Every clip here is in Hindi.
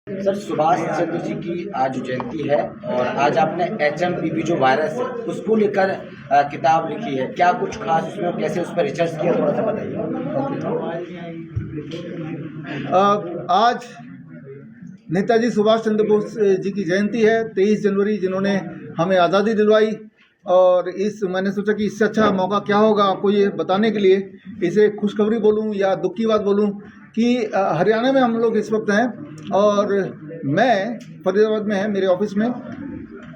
सर, सुभाष चंद्र जी की आज जयंती है और आज आपने HMPV जो वायरस है उसको लेकर किताब लिखी है। क्या कुछ खास उसमें और कैसे उस पर रिसर्च किया, थोड़ा सा बताइए। आज नेताजी सुभाष चंद्र बोस जी की जयंती है, 23 जनवरी, जिन्होंने हमें आज़ादी दिलवाई। और मैंने सोचा कि इससे अच्छा मौका क्या होगा आपको ये बताने के लिए। इसे खुशखबरी बोलूं या दुख की बात बोलूं कि हरियाणा में हम लोग इस वक्त हैं और मैं फरीदाबाद में है मेरे ऑफिस में।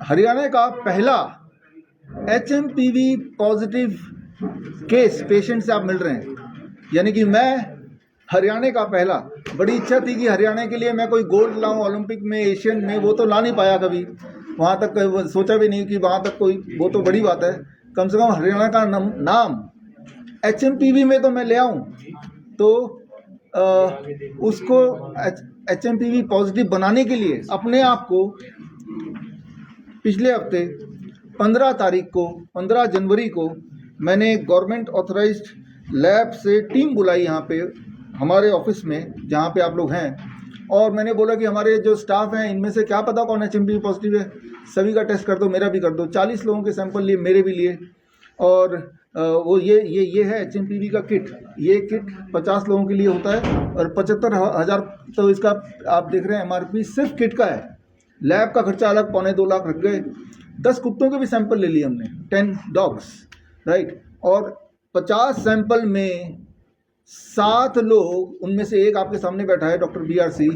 हरियाणा का पहला HMPV पॉजिटिव केस पेशेंट से आप मिल रहे हैं, यानी कि मैं हरियाणा का पहला। बड़ी इच्छा थी कि हरियाणा के लिए मैं कोई गोल्ड लाऊं ओलंपिक में, एशियन में, वो तो ला नहीं पाया कभी, वहाँ तक सोचा भी नहीं कि वहाँ तक कोई, वो तो बड़ी बात है। कम से कम हरियाणा का नाम HMPV में तो मैं ले आऊँ, तो उसको HMPV पॉजिटिव बनाने के लिए अपने आप को पिछले हफ्ते 15 जनवरी को मैंने गवर्नमेंट ऑथराइज्ड लैब से टीम बुलाई यहाँ पे हमारे ऑफिस में, जहाँ पे आप लोग हैं। और मैंने बोला कि हमारे जो स्टाफ हैं इनमें से क्या पता कौन HMPV पॉजिटिव है, सभी का टेस्ट कर दो, मेरा भी कर दो। 40 लोगों के सैंपल लिए, मेरे भी लिए। और वो ये है HMPV का किट। ये किट 50 लोगों के लिए होता है और 75,000 तो इसका आप देख रहे हैं MRP सिर्फ किट का है। लैब का खर्चा अलग, 2.25 लाख रख गए। 10 कुत्तों के भी सैंपल ले लिए हमने, 10 डॉग्स, राइट। और 50 सैंपल में 7 लोग, उनमें से एक आपके सामने बैठा है डॉक्टर BRC,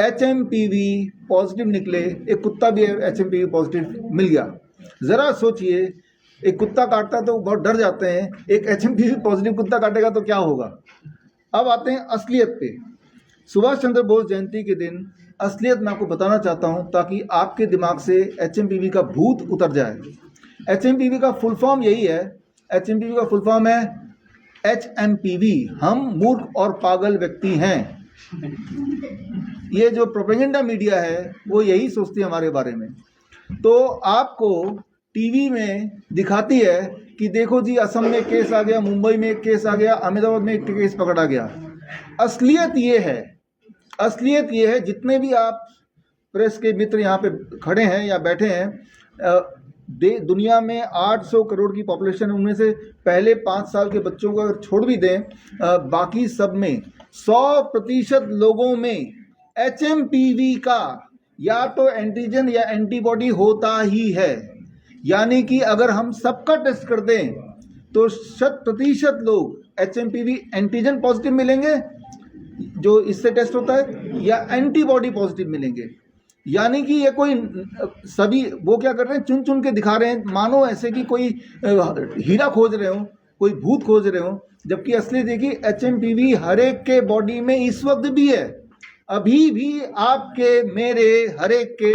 HMPV पॉजिटिव निकले। एक कुत्ता भी HMPV पॉजिटिव मिल गया। ज़रा सोचिए, एक कुत्ता काटता तो बहुत डर जाते हैं, एक HMPV पॉजिटिव कुत्ता काटेगा तो क्या होगा। अब आते हैं असलियत पे। सुभाष चंद्र बोस जयंती के दिन असलियत मैं आपको बताना चाहता हूं, ताकि आपके दिमाग से HMPV का भूत उतर जाए। HMPV का फुल फॉर्म यही है। HMPV का फुल फॉर्म है HMPV, हम मूर्ख और पागल व्यक्ति हैं। ये जो प्रोपेगेंडा मीडिया है वो यही सोचती है हमारे बारे में। तो आपको टीवी में दिखाती है कि देखो जी, असम में केस आ गया, मुंबई में एक केस आ गया, अहमदाबाद में एक केस पकड़ा गया। असलियत ये है, जितने भी आप प्रेस के मित्र यहाँ पे खड़े हैं या बैठे हैं, दुनिया में 800 करोड़ की पॉपुलेशन है। उनमें से पहले 5 साल के बच्चों को अगर छोड़ भी दें, बाकी सब में 100% लोगों में HMPV का या तो एंटीजन या एंटीबॉडी होता ही है। यानी कि अगर हम सबका टेस्ट कर दें तो 100% लोग HMPV एंटीजन पॉजिटिव मिलेंगे, जो इससे टेस्ट होता है, या एंटीबॉडी पॉजिटिव मिलेंगे। यानी कि ये कोई सभी वो क्या कर रहे हैं, चुन चुन के दिखा रहे हैं, मानो ऐसे कि कोई हीरा खोज रहे हो, कोई भूत खोज रहे हो। जबकि असली देखिए, HMPV हर एक के बॉडी में इस वक्त भी है। अभी भी आपके, मेरे, हर एक के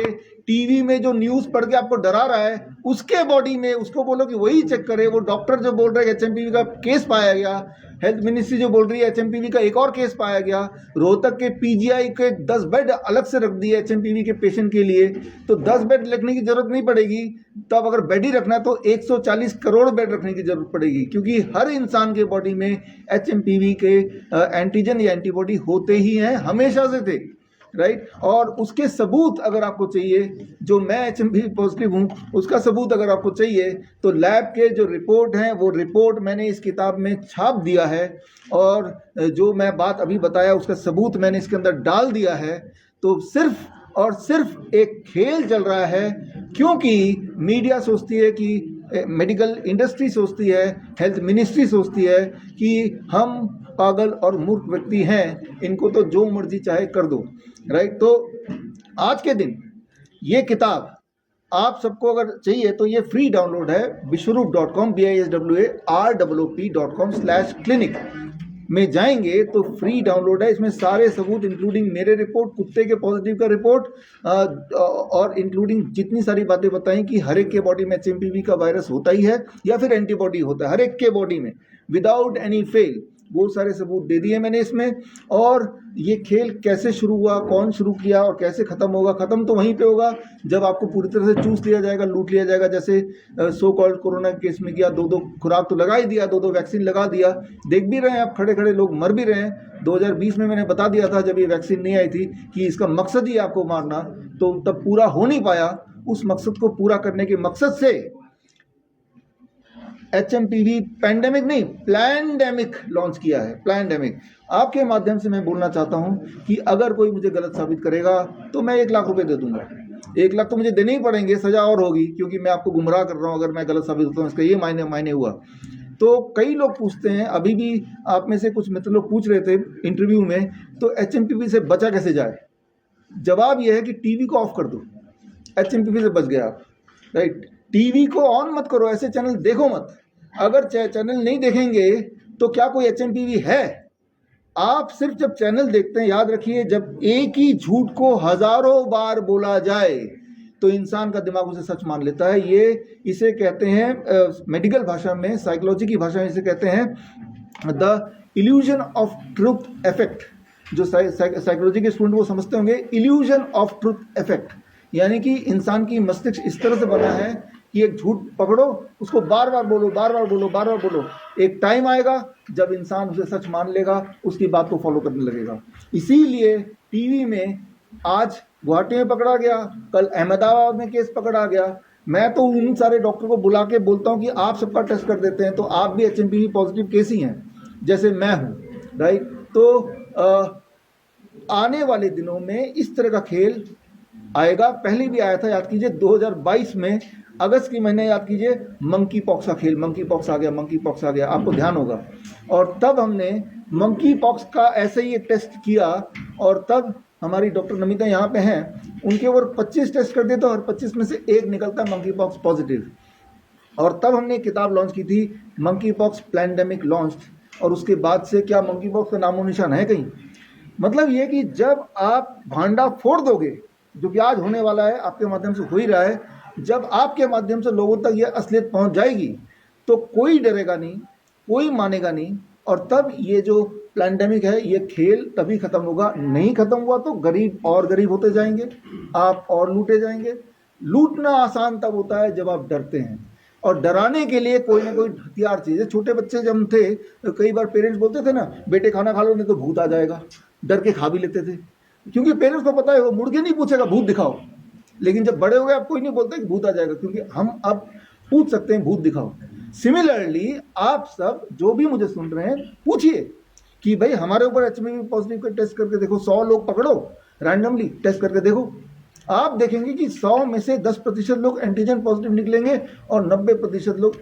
टीवी में जो न्यूज़ पढ़ के आपको डरा रहा है, उसके बॉडी में उसको बोलो कि वही चेक करे। वो डॉक्टर जो बोल रहे हैं HMPV का केस पाया गया, हेल्थ मिनिस्ट्री जो बोल रही है HMPV का एक और केस पाया गया, रोहतक के PGI के 10 बेड अलग से रख दिए HMPV के पेशेंट के लिए, तो 10 बेड रखने की जरूरत नहीं पड़ेगी। तब अगर बेड ही रखना है तो 140 करोड़ बेड रखने की जरूरत पड़ेगी, क्योंकि हर इंसान के बॉडी में HMPV के एंटीजन या एंटीबॉडी होते ही हैं, हमेशा से थे, राइट। और उसके सबूत अगर आपको चाहिए, जो मैं HMPV पॉजिटिव हूँ उसका सबूत अगर आपको चाहिए, तो लैब के जो रिपोर्ट हैं वो रिपोर्ट मैंने इस किताब में छाप दिया है। और जो मैं बात अभी बताया उसका सबूत मैंने इसके अंदर डाल दिया है। तो सिर्फ और सिर्फ एक खेल चल रहा है, क्योंकि मीडिया सोचती है कि, मेडिकल इंडस्ट्री सोचती है, हेल्थ मिनिस्ट्री सोचती है कि हम पागल और मूर्ख व्यक्ति हैं, इनको तो जो मर्जी चाहे कर दो, राइट। तो आज के दिन ये किताब आप सबको अगर चाहिए तो ये फ्री डाउनलोड है, Vishwaroop.com, BISWAROOP.com/clinic में जाएंगे तो फ्री डाउनलोड है। इसमें सारे सबूत, इंक्लूडिंग मेरे रिपोर्ट, कुत्ते के पॉजिटिव का रिपोर्ट, और इंक्लूडिंग जितनी सारी बातें बताई कि हर एक के बॉडी में HMPV का वायरस होता ही है या फिर एंटीबॉडी होता है, हर एक के बॉडी में, विदाउट एनी फेल, वो सारे सबूत दे दिए मैंने इसमें। और ये खेल कैसे शुरू हुआ, कौन शुरू किया और कैसे ख़त्म होगा? ख़त्म तो वहीं पे होगा जब आपको पूरी तरह से चूस लिया जाएगा, लूट लिया जाएगा। जैसे सो कॉल्ड कोरोना के केस में किया, 2-2 खुराक तो लगा ही दिया, 2-2 वैक्सीन लगा दिया। देख भी रहे हैं आप, खड़े खड़े लोग मर भी रहे हैं। 2020 में मैंने बता दिया था जब ये वैक्सीन नहीं आई थी कि इसका मकसद ही आपको मारना, तो तब पूरा हो नहीं पाया। उस मकसद को पूरा करने के मकसद से HMPV पैंडेमिक नहीं, प्लैंडेमिक लॉन्च किया है। प्लैंडेमिक। आपके माध्यम से मैं बोलना चाहता हूं कि अगर कोई मुझे गलत साबित करेगा तो मैं 1 लाख रुपए दे दूंगा। 1 लाख तो मुझे देने ही पड़ेंगे, सजा और होगी, क्योंकि मैं आपको गुमराह कर रहा हूं अगर मैं गलत साबित होता हूं। इसका ये मायने हुआ। तो कई लोग पूछते हैं, अभी भी आप में से कुछ मित्र लोग पूछ रहे थे इंटरव्यू में, तो HMPV से बचा कैसे जाए? जवाब यह है कि टीवी को ऑफ कर दो, HMPV से बच गया आप। राइट। टीवी को ऑन मत करो, ऐसे चैनल देखो मत। अगर चैनल नहीं देखेंगे तो क्या कोई HMPV है? आप सिर्फ जब चैनल देखते हैं, याद रखिए, जब एक ही झूठ को हजारों बार बोला जाए तो इंसान का दिमाग उसे सच मान लेता है। इसे कहते हैं मेडिकल भाषा में, साइकोलॉजी की भाषा में इसे कहते हैं the illusion of truth effect. जो साइकोलॉजी के स्टूडेंट वो समझते होंगे, इल्यूजन ऑफ ट्रुथ इफेक्ट, यानी कि इंसान की मस्तिष्क इस तरह से बना है कि एक झूठ पकड़ो, उसको बार बार बोलो। एक टाइम आएगा जब इंसान उसे सच मान लेगा, उसकी बात को फॉलो करने लगेगा। इसीलिए टीवी में आज गुवाहाटी में पकड़ा गया, कल अहमदाबाद में केस पकड़ा गया। मैं तो उन सारे डॉक्टर को बुला के बोलता हूं कि आप सबका टेस्ट कर देते हैं, तो आप भी HMPV पॉजिटिव केस ही हैं जैसे मैं हूं। राइट। तो आने वाले दिनों में इस तरह का खेल आएगा। पहले भी आया था, याद कीजिए 2022 में अगस्त के महीने, याद कीजिए, मंकी पॉक्स का खेल, मंकी पॉक्स आ गया, आपको ध्यान होगा। और तब हमने मंकी पॉक्स का ऐसे ही एक टेस्ट किया, और तब हमारी डॉक्टर नमिता यहाँ पे हैं, उनके ऊपर 25 टेस्ट कर दिए तो हर 25 में से एक निकलता है मंकी पॉक्स पॉजिटिव। और तब हमने एक किताब लॉन्च की थी, मंकी पॉक्स प्लैंडेमिक लॉन्च। और उसके बाद से क्या मंकी पॉक्स का नामो निशान है कहीं? मतलब ये कि जब आप भांडा फोड़ दोगे, जो कि आज होने वाला है, आपके माध्यम से हो ही रहा है, जब आपके माध्यम से लोगों तक ये असलियत पहुंच जाएगी तो कोई डरेगा नहीं, कोई मानेगा नहीं। और तब ये जो पैंडेमिक है, ये खेल तभी खत्म होगा। नहीं खत्म हुआ तो गरीब और गरीब होते जाएंगे, आप और लूटे जाएंगे। लूटना आसान तब होता है जब आप डरते हैं, और डराने के लिए कोई ना कोई हथियार चाहिए। छोटे बच्चे जब थे तो कई बार पेरेंट्स बोलते थे ना, बेटे खाना खा लो नहीं तो भूत आ जाएगा, डर के खा भी लेते थे, क्योंकि पेरेंट्स को पता है वो मुड़ के नहीं पूछेगा भूत दिखाओ। लेकिन जब बड़े हो गए, आप कोई नहीं बोलते कि भूत आ जाएगा, क्योंकि हम अब पूछ सकते हैं भूत दिखाओ। सिमिलरली आप सब जो भी मुझे सुन रहे हैं, पूछिए कि भाई हमारे ऊपर HMPV पॉजिटिव का टेस्ट करके देखो। 100 लोग पकड़ो, रैंडमली टेस्ट करके देखो। आप देखेंगे कि 100 में से 10% लोग एंटीजन पॉजिटिव निकलेंगे और 90% लोग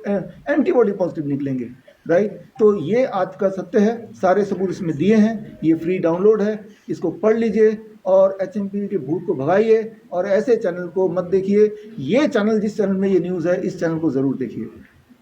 एंटीबॉडी पॉजिटिव निकलेंगे। राइट। तो ये आज का सत्य है, सारे सबूत इसमें दिए हैं, ये फ्री डाउनलोड है, इसको पढ़ लीजिए और HMPV के भूत को भगाइए। और ऐसे चैनल को मत देखिए। ये चैनल, जिस चैनल में ये न्यूज़ है, इस चैनल को ज़रूर देखिए।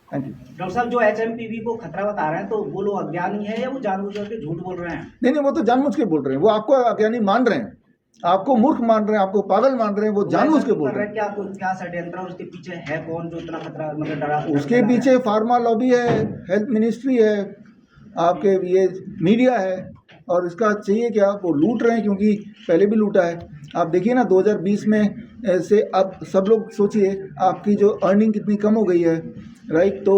Thank you. डॉक्टर साहब, जो HMPV को खतरा बता रहे हैं, तो वो लोग अज्ञानी है या वो जानबूझ के झूठ बोल रहे हैं? नहीं, वो तो जानबूझ के बोल रहे हैं। वो आपको अज्ञानी मान रहे हैं, आपको मूर्ख मान रहे हैं, आपको पागल मान रहे हैं। वो जानबूझ के बोल रहे हैं। क्या षड्यंत्र उसके पीछे है? कौन जो इतना खतरा, मतलब डरा? उसके पीछे फार्मा लॉबी है, हेल्थ मिनिस्ट्री है, आपके ये मीडिया है। और इसका चाहिए क्या? वो लूट रहे हैं, क्योंकि पहले भी लूटा है। आप देखिए ना, 2020 में से अब सब लोग सोचिए आपकी जो अर्निंग कितनी कम हो गई है। राइट। तो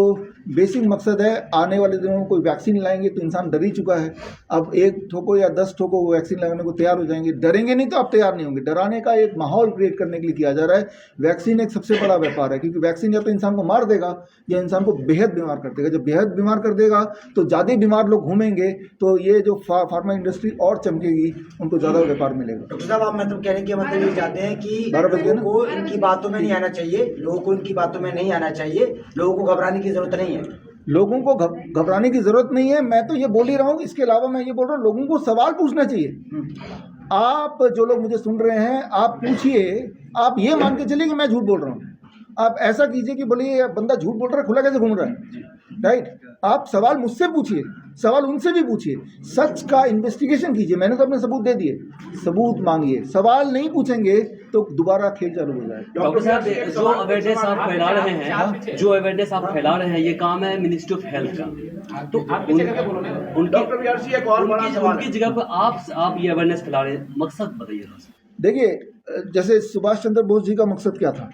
बेसिक मकसद है, आने वाले दिनों में कोई वैक्सीन लाएंगे तो इंसान डर ही चुका है। अब 1 ठोको या 10 ठोको वो वैक्सीन लगाने को तैयार हो जाएंगे। डरेंगे नहीं तो आप तैयार नहीं होंगे। डराने का एक माहौल क्रिएट करने के लिए किया जा रहा है। वैक्सीन एक सबसे बड़ा व्यापार है, क्योंकि वैक्सीन या तो इंसान को मार देगा या इंसान को बेहद बीमार कर देगा। जब बेहद बीमार कर देगा तो ज़्यादा बीमार लोग घूमेंगे, तो ये जो फार्मा इंडस्ट्री और चमकेगी, उनको ज़्यादा व्यापार मिलेगा। डॉक्टर साहब, आप मतलब कहने के मतलब ये चाहते हैं कि 12 बजे लोगों को इनकी बातों में नहीं आना चाहिए, लोगों को इनकी बातों में नहीं आना चाहिए, लोगों को घबराने की जरूरत नहीं है। लोगों को घबराने की जरूरत नहीं है। मैं तो ये बोल ही रहा हूँ। इसके अलावा मैं ये बोल रहा हूँ, लोगों को सवाल पूछना चाहिए। आप जो लोग मुझे सुन रहे हैं, आप पूछिए। आप ये मान के चलिए कि मैं झूठ बोल रहा हूँ। आप ऐसा कीजिए कि बोलिए बंदा झूठ बोल रहा है, खुला कैसे घूम रहा है। राइट। आप सवाल मुझसे पूछिए, सवाल उनसे भी पूछिए, सच का इन्वेस्टिगेशन कीजिए। मैंने तो अपने सबूत दे दिए, सबूत मांगिए। सवाल नहीं पूछेंगे तो दोबारा खेल चालू हो जाएगा। डॉक्टर साहब, जो अवेयरनेस आप फैला रहे हैं, जो अवेयरनेस आप फैला रहे हैं, ये काम है मिनिस्ट्री ऑफ हेल्थ का। तो उनकी जगह पर आप ये अवेयरनेस फैला रहे हैं, मकसद बताइए। देखिए, जैसे सुभाष चंद्र बोस जी का मकसद क्या था,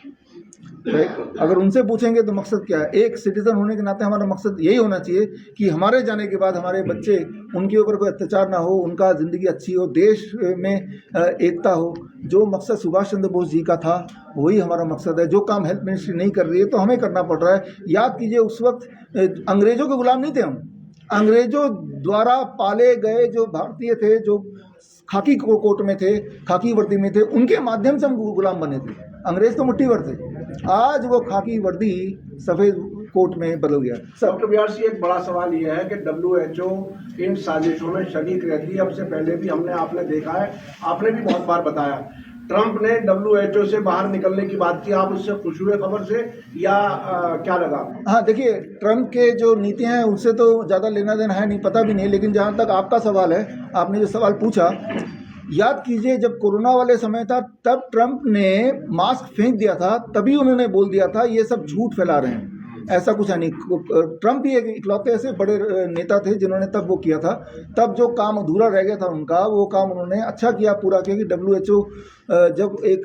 अगर उनसे पूछेंगे तो मकसद क्या है, एक सिटीजन होने के नाते हमारा मकसद यही होना चाहिए कि हमारे जाने के बाद हमारे बच्चे, उनके ऊपर कोई अत्याचार ना हो, उनका ज़िंदगी अच्छी हो, देश में एकता हो। जो मकसद सुभाष चंद्र बोस जी का था वही हमारा मकसद है। जो काम हेल्थ मिनिस्ट्री नहीं कर रही है तो हमें करना पड़ रहा है। याद कीजिए, उस वक्त अंग्रेज़ों के गुलाम नहीं थे हम, अंग्रेज़ों द्वारा पाले गए जो भारतीय थे, जो खाकी कोट में थे, खाकी वर्दी में थे, उनके माध्यम से हम गुलाम बने थे। अंग्रेज तो मुट्ठी भर थे, आज वो खाकी वर्दी सफ़ेद कोट में बदल गया। डॉक्टर बिहार सिंह, एक बड़ा सवाल यह है कि WHO इन साजिशों में शरीक रहती है। अब से पहले भी आपने देखा है, आपने भी बहुत बार बताया, ट्रंप ने WHO से बाहर निकलने की बात की। आप उससे खुश हुए खबर से, या क्या लगा? हाँ, देखिए, ट्रंप के जो नीतियां हैं उनसे तो ज़्यादा लेना देना है नहीं, पता भी नहीं। लेकिन जहाँ तक आपका सवाल है, आपने जो सवाल पूछा, याद कीजिए जब कोरोना वाले समय था तब ट्रंप ने मास्क फेंक दिया था, तभी उन्होंने बोल दिया था ये सब झूठ फैला रहे हैं, ऐसा कुछ है नहीं। ट्रंप ही एक इकलौते ऐसे बड़े नेता थे जिन्होंने तब वो किया था। तब जो काम अधूरा रह गया था उनका, वो काम उन्होंने अच्छा किया, पूरा किया कि WHO जब एक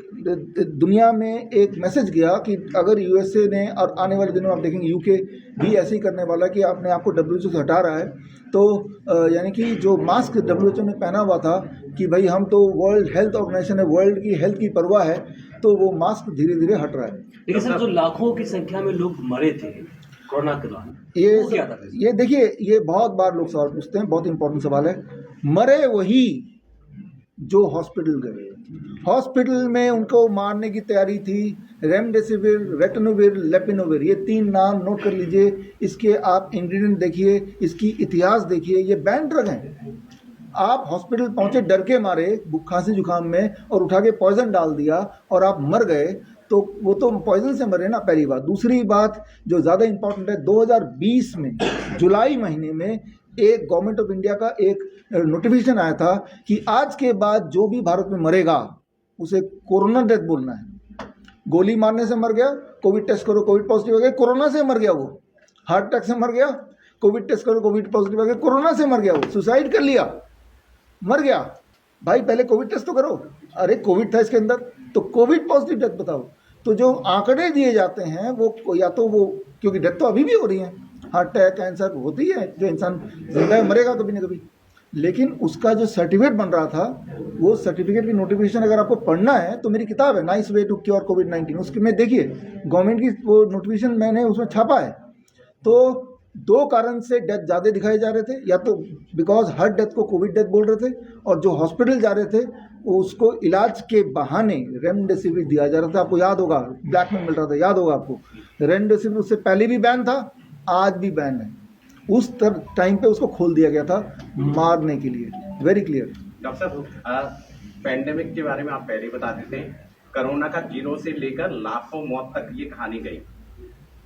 दुनिया में एक मैसेज गया कि अगर USA ने, और आने वाले दिनों में आप देखेंगे UK भी ऐसे ही करने वाला कि अपने आप को WHO से हटा रहा है, तो यानी कि जो मास्क WHO ने पहना हुआ था कि भाई हम तो वर्ल्ड हेल्थ ऑर्गेनाइजेशन है, वर्ल्ड की हेल्थ की परवाह है, तो वो मास्क धीरे धीरे हट रहा है। लेकिन सर, जो लाखों की संख्या में लोग मरे थे कोरोना के दौरान, ये देखिए, ये बहुत बार लोग सवाल पूछते हैं, बहुत इंपॉर्टेंट सवाल है। मरे वही जो हॉस्पिटल गए, हॉस्पिटल में उनको मारने की तैयारी थी। रेमडेसिविर, रेटनोविर, लेपिनोविर, ये 3 नाम नोट कर लीजिए। इसके आप इंग्रेडिएंट देखिए, इसकी इतिहास देखिए, ये बैन ड्रग हैं। आप हॉस्पिटल पहुंचे डर के मारे, खांसी जुकाम में, और उठा के पॉइजन डाल दिया और आप मर गए, तो वो तो पॉइजन से मरे ना, पहली बात। दूसरी बात जो ज़्यादा इंपॉर्टेंट है, 2020 में जुलाई महीने में एक गवर्नमेंट ऑफ इंडिया का एक नोटिफिकेशन आया था कि आज के बाद जो भी भारत में मरेगा उसे कोरोना डेथ बोलना है। गोली मारने से मर गया, कोविड टेस्ट करो, कोविड पॉजिटिव आ गया, कोरोना से मर गया। वो हार्ट अटैक से मर गया, कोविड टेस्ट करो, कोविड पॉजिटिव आ गया, कोरोना से मर गया। वो सुसाइड कर लिया, मर गया। भाई पहले कोविड टेस्ट तो करो, अरे कोविड था इसके अंदर, तो कोविड पॉजिटिव डेथ बताओ। तो जो आंकड़े दिए जाते हैं वो या तो वो, क्योंकि डेथ तो अभी भी हो रही है, हार्ट अटैक, कैंसर होती है, जो इंसान जिंदा है मरेगा कभी ना कभी, लेकिन उसका जो सर्टिफिकेट बन रहा था, वो सर्टिफिकेट की नोटिफिकेशन अगर आपको पढ़ना है तो मेरी किताब है नाइस वे टू क्योर कोविड-19, उसके में देखिए गवर्नमेंट की वो नोटिफिकेशन मैंने उसमें छापा है। तो 2 कारण से डेथ ज़्यादा दिखाए जा रहे थे, या तो बिकॉज हर डेथ को कोविड डेथ बोल रहे थे, और जो हॉस्पिटल जा रहे थे उसको इलाज के बहाने रेमडेसिविर दिया जा रहा था। आपको याद होगा, ब्लैक में मिल रहा था, याद होगा आपको। रेमडेसिविर उससे पहले भी बैन था, आज भी बैन है। उस टाइम पे उसको खोल दिया गया था मारने के लिए, वेरी क्लियर। डॉक्टर साहब, पैंडेमिक के बारे में आप पहले बता देते हैं, कोरोना का 0 से लेकर लाखों मौत तक ये कहानी गई।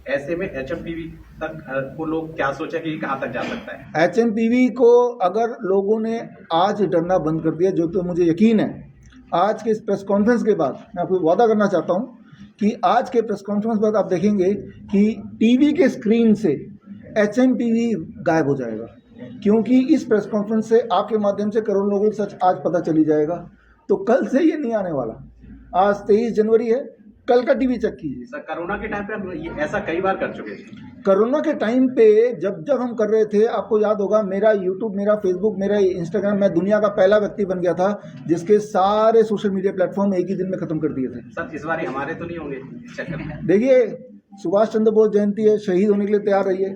ऐसे में HMPV तक को लोग क्या सोचा कि कहाँ तक जा सकता है? HMPV को अगर लोगों ने आज डरना बंद कर दिया, जो तो मुझे यकीन है, आज के इस प्रेस कॉन्फ्रेंस के बाद मैं आपको वादा करना चाहता हूँ कि आज के प्रेस कॉन्फ्रेंस के बाद आप देखेंगे कि टीवी के स्क्रीन से HMPV गायब हो जाएगा, क्योंकि इस प्रेस कॉन्फ्रेंस से आपके माध्यम से करोड़ों लोगों को सच आज पता चली जाएगा। तो कल से ये नहीं आने वाला। आज 23 जनवरी है, कल का टीवी चेक कीजिए। सर, कोरोना के टाइम पे हम ऐसा कई बार कर चुके हैं। कोरोना के टाइम पे जब हम कर रहे थे, आपको याद होगा, मेरा यूट्यूब, मेरा फेसबुक, मेरा इंस्टाग्राम, मैं दुनिया का पहला व्यक्ति बन गया था जिसके सारे सोशल मीडिया प्लेटफॉर्म एक ही दिन में खत्म कर दिए थे। सर, इस बार हमारे तो नहीं होंगे इस चक्कर में? देखिए, सुभाष चंद्र बोस जयंती है, शहीद होने के लिए तैयार रहिए।